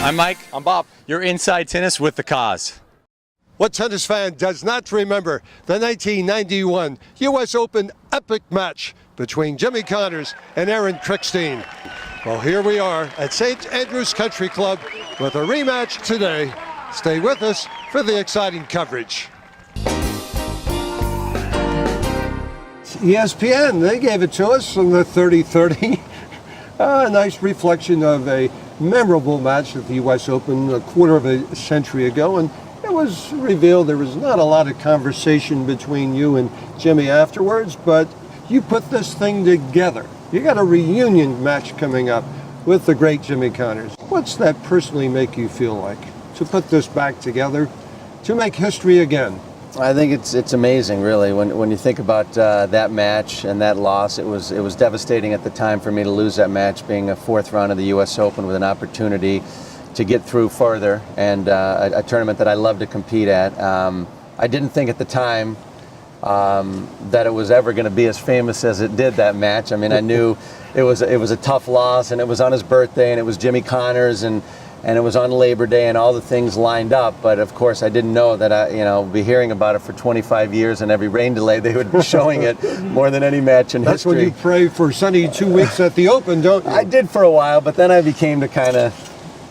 I'm Mike. I'm Bob. You're Inside Tennis with the Cause. What tennis fan does not remember the 1991 U.S. Open epic match between Jimmy Connors and Aaron Krickstein? Well, here we are at St. Andrews Country Club with a rematch today. Stay with us for the exciting coverage. ESPN, they gave it to us on the 30-30. A nice reflection of a memorable match at the U.S. Open a quarter of a century ago, and it was revealed there was not a lot of conversation between you and Jimmy afterwards, but you put this thing together. You got a reunion match coming up with the great Jimmy Connors. What's that personally make you feel like, to put this back together, to make history again? I think it's amazing, really. When you think about that match and that loss, it was devastating at the time for me to lose that match, being a fourth round of the U.S. Open with an opportunity to get through further, and a tournament that I love to compete at. I didn't think at the time that it was ever going to be as famous as it did, that match. I mean, I knew it was a tough loss, and it was on his birthday, and it was Jimmy Connors, and it was on Labor Day, and all the things lined up. But of course, I didn't know that I be hearing about it for 25 years, and every rain delay they would be showing it more than any match in history. That's when you pray for sunny 2 weeks at the Open, don't you? I did for a while, but then I became to kind of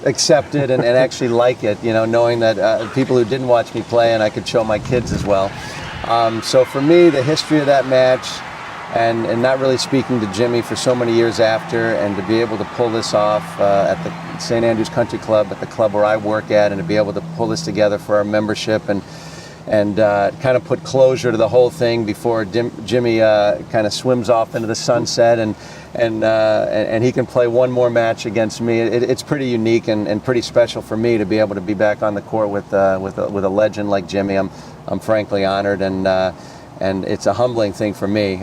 accept it and actually like it, knowing that people who didn't watch me play, and I could show my kids as well. So for me, the history of that match, and not really speaking to Jimmy for so many years after, and to be able to pull this off at the St. Andrews Country Club, at the club where I work at, and to be able to pull this together for our membership and kind of put closure to the whole thing before Jimmy kind of swims off into the sunset, and he can play one more match against me. It's pretty unique and pretty special for me to be able to be back on the court with a legend like Jimmy. I'm frankly honored, and it's a humbling thing for me,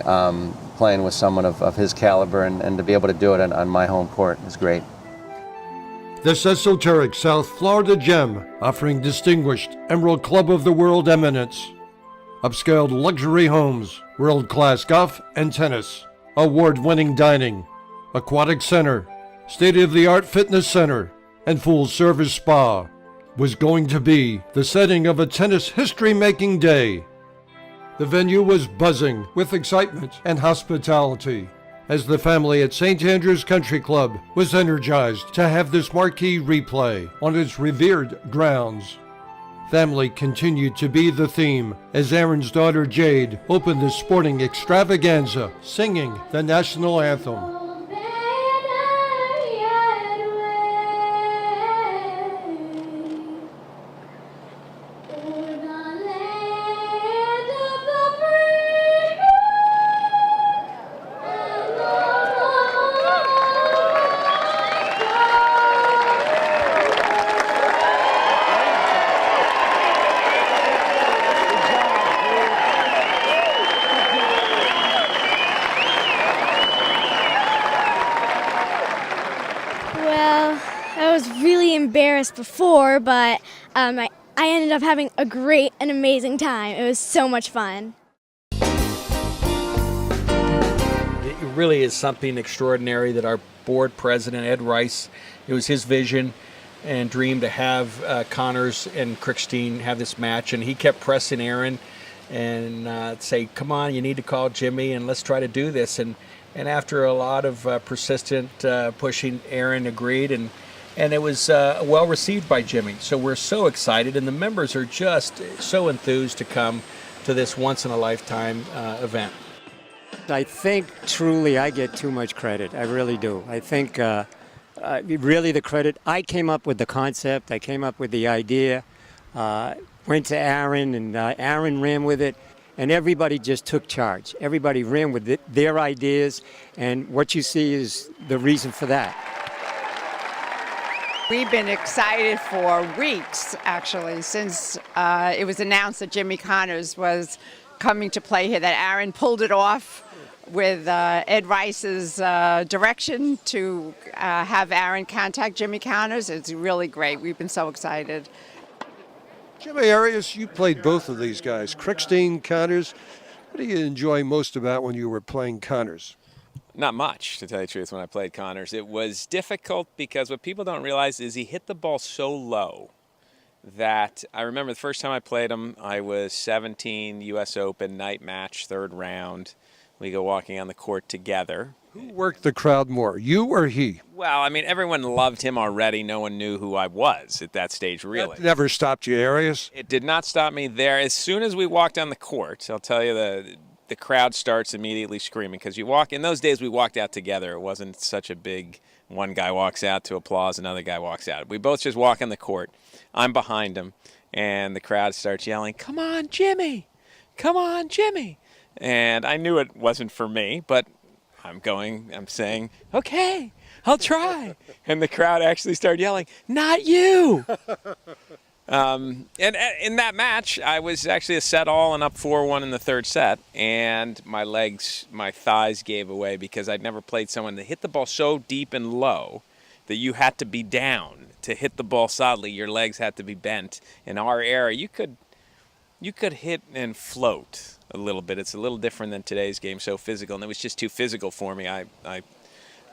playing with someone of his caliber, and to be able to do it on my home court is great. This esoteric South Florida gem, offering distinguished Emerald Club of the World eminence, upscaled luxury homes, world-class golf and tennis, award-winning dining, aquatic center, state-of-the-art fitness center, and full-service spa, was going to be the setting of a tennis history-making day. The venue was buzzing with excitement and hospitality, as the family at St. Andrews Country Club was energized to have this marquee replay on its revered grounds. Family continued to be the theme as Aaron's daughter Jade opened the sporting extravaganza singing the national anthem. I was really embarrassed before, but I ended up having a great and amazing time. It was so much fun. It really is something extraordinary that our board president, Ed Rice, it was his vision and dream to have Connors and Krickstein have this match, and he kept pressing Aaron and say, come on, you need to call Jimmy and let's try to do this. And after a lot of persistent pushing, Aaron agreed, and it was well received by Jimmy. So we're so excited, and the members are just so enthused to come to this once-in-a-lifetime event. I think truly I get too much credit. I really do. I think really the credit, I came up with the concept, I came up with the idea, went to Aaron, and Aaron ran with it, and everybody just took charge. Everybody ran with their ideas, and what you see is the reason for that. We've been excited for weeks, actually, since it was announced that Jimmy Connors was coming to play here, that Aaron pulled it off with Ed Rice's direction to have Aaron contact Jimmy Connors. It's really great. We've been so excited. Jimmy Arias, you played both of these guys, Krickstein, Connors. What do you enjoy most about when you were playing Connors? Not much, to tell you the truth, when I played Connors. It was difficult because what people don't realize is he hit the ball so low that I remember the first time I played him, I was 17, U.S. Open, night match, third round. We go walking on the court together. Who worked the crowd more, you or he? Well, I mean, everyone loved him already. No one knew who I was at that stage, really. That never stopped you, Arias? It did not stop me there. As soon as we walked on the court, I'll tell you, the crowd starts immediately screaming because you walk. In those days, we walked out together. It wasn't such a big one guy walks out to applause, another guy walks out. We both just walk on the court. I'm behind him, and the crowd starts yelling, "Come on, Jimmy! Come on, Jimmy!" And I knew it wasn't for me, but I'm saying, "Okay, I'll try." And the crowd actually started yelling, "Not you!" And in that match, I was actually a set all and up 4-1 in the third set, and my thighs gave away because I'd never played someone that hit the ball so deep and low that you had to be down to hit the ball solidly. Your legs had to be bent. In our era, you could hit and float a little bit. It's a little different than today's game, so physical, and it was just too physical for me. I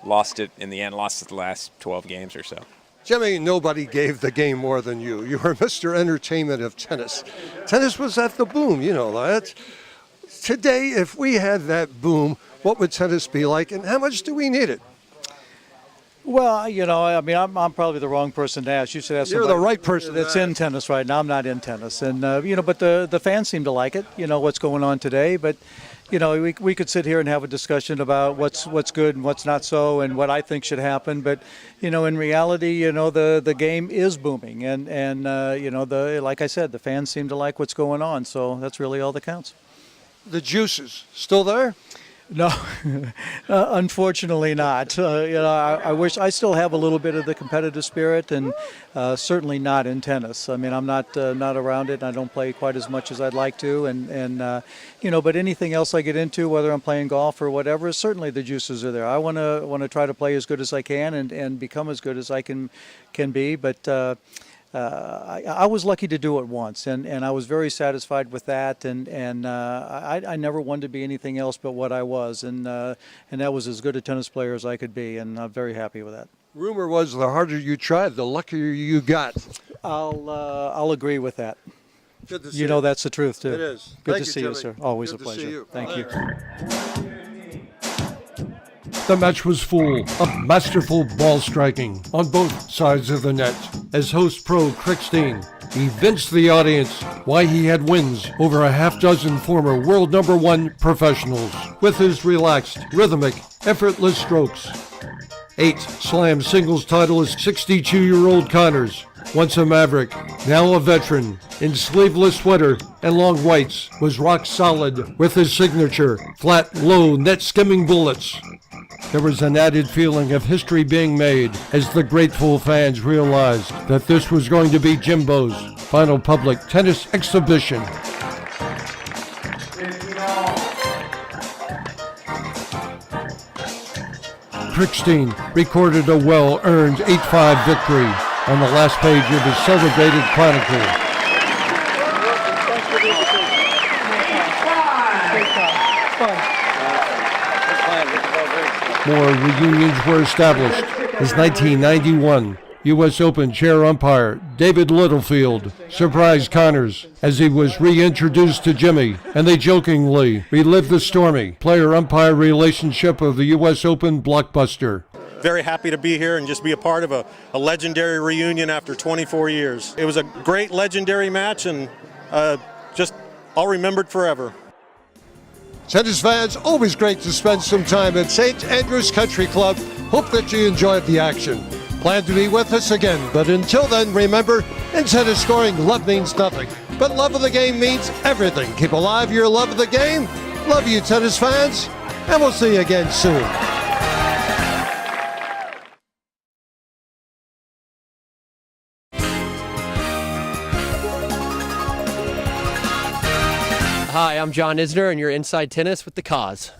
lost it in the end, lost it the last 12 games or so. Jimmy, nobody gave the game more than you. You were Mr. Entertainment of tennis. Tennis was at the boom, you know that. Today, if we had that boom, what would tennis be like, and how much do we need it? Well, I mean, I'm probably the wrong person to ask. You should ask You're somebody the right person that's to in tennis right now. I'm not in tennis, and but the fans seem to like it. You know what's going on today, but we could sit here and have a discussion about what's good and what's not so, and what I think should happen. But in reality, the game is booming, and like I said, the fans seem to like what's going on. So that's really all that counts. The juices still there? No, unfortunately not. I wish I still have a little bit of the competitive spirit, and certainly not in tennis. I mean, I'm not around it. And I don't play quite as much as I'd like to, and but anything else I get into, whether I'm playing golf or whatever, certainly the juices are there. I want to try to play as good as I can and become as good as I can be, but. I was lucky to do it once, and I was very satisfied with that, and I never wanted to be anything else but what I was, and that was as good a tennis player as I could be, and I'm very happy with that. Rumor was the harder you tried, the luckier you got. I'll agree with that. Good to see you. That's the truth too. It is. Good Thank to see you, you, sir. Always Good a to see pleasure. you. Thank you. The match was full of masterful ball striking on both sides of the net. As host pro Krickstein evinced the audience why he had wins over a half dozen former world #1 professionals with his relaxed, rhythmic, effortless strokes. 8 slam singles titleist 62-year-old Connors, once a maverick, now a veteran, in sleeveless sweater and long whites, was rock solid with his signature flat, low, net skimming bullets. There was an added feeling of history being made as the grateful fans realized that this was going to be Jimbo's final public tennis exhibition. Krickstein recorded a well-earned 8-5 victory on the last page of his celebrated chronicle. More reunions were established as 1991 U.S. Open chair umpire David Littlefield surprised Connors as he was reintroduced to Jimmy, and they jokingly relived the stormy player-umpire relationship of the U.S. Open blockbuster. Very happy to be here and just be a part of a legendary reunion after 24 years. It was a great legendary match, and I'll remember it forever. Tennis fans, always great to spend some time at St. Andrews Country Club. Hope that you enjoyed the action. Plan to be with us again, but until then, remember, in tennis scoring, love means nothing, but love of the game means everything. Keep alive your love of the game. Love you, tennis fans, and we'll see you again soon. Hi, I'm John Isner, and you're Inside Tennis with The Cause.